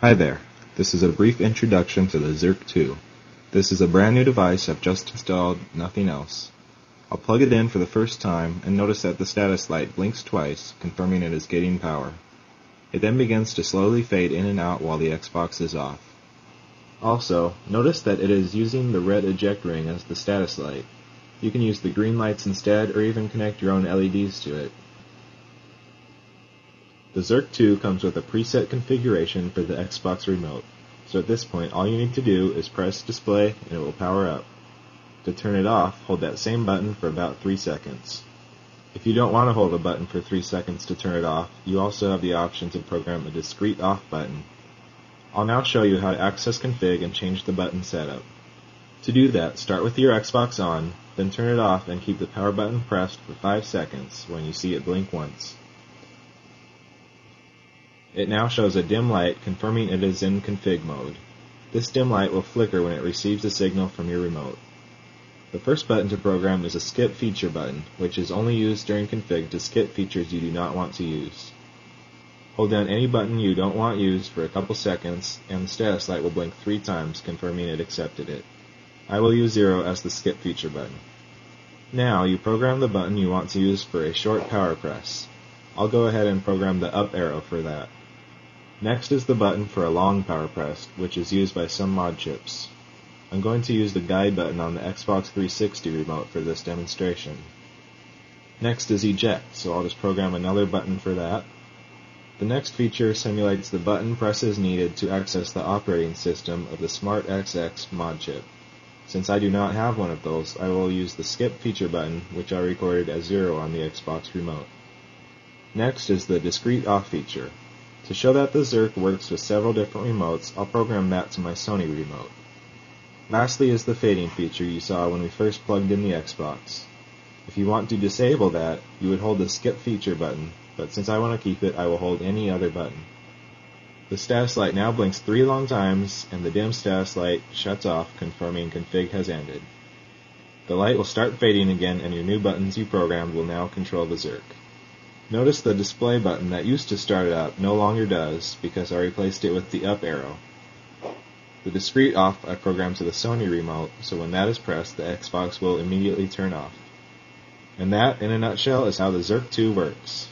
Hi there. This is a brief introduction to the Xerc 2. This is a brand new device I've just installed, nothing else. I'll plug it in for the first time and notice that the status light blinks twice, confirming it is getting power. It then begins to slowly fade in and out while the Xbox is off. Also, notice that it is using the red eject ring as the status light. You can use the green lights instead or even connect your own LEDs to it. The Xerc 2 comes with a preset configuration for the Xbox remote, so at this point all you need to do is press display and it will power up. To turn it off, hold that same button for about 3 seconds. If you don't want to hold a button for 3 seconds to turn it off, you also have the option to program a discrete off button. I'll now show you how to access config and change the button setup. To do that, start with your Xbox on, then turn it off and keep the power button pressed for 5 seconds when you see it blink once. It now shows a dim light confirming it is in config mode. This dim light will flicker when it receives a signal from your remote. The first button to program is a skip feature button, which is only used during config to skip features you do not want to use. Hold down any button you don't want used for a couple seconds, and the status light will blink 3 times confirming it accepted it. I will use 0 as the skip feature button. Now you program the button you want to use for a short power press. I'll go ahead and program the up arrow for that. Next is the button for a long power press, which is used by some mod chips. I'm going to use the guide button on the Xbox 360 remote for this demonstration. Next is eject, so I'll just program another button for that. The next feature simulates the button presses needed to access the operating system of the Smart XX mod chip. Since I do not have one of those, I will use the skip feature button, which I recorded as 0 on the Xbox remote. Next is the discrete off feature. To show that the Xerc works with several different remotes, I'll program that to my Sony remote. Lastly is the fading feature you saw when we first plugged in the Xbox. If you want to disable that, you would hold the skip feature button, but since I want to keep it, I will hold any other button. The status light now blinks 3 long times, and the dim status light shuts off, confirming config has ended. The light will start fading again, and your new buttons you programmed will now control the Xerc. Notice the display button that used to start it up no longer does because I replaced it with the up arrow. The discrete off I programmed to the Sony remote, so when that is pressed, the Xbox will immediately turn off. And that, in a nutshell, is how the Xerc 2 works.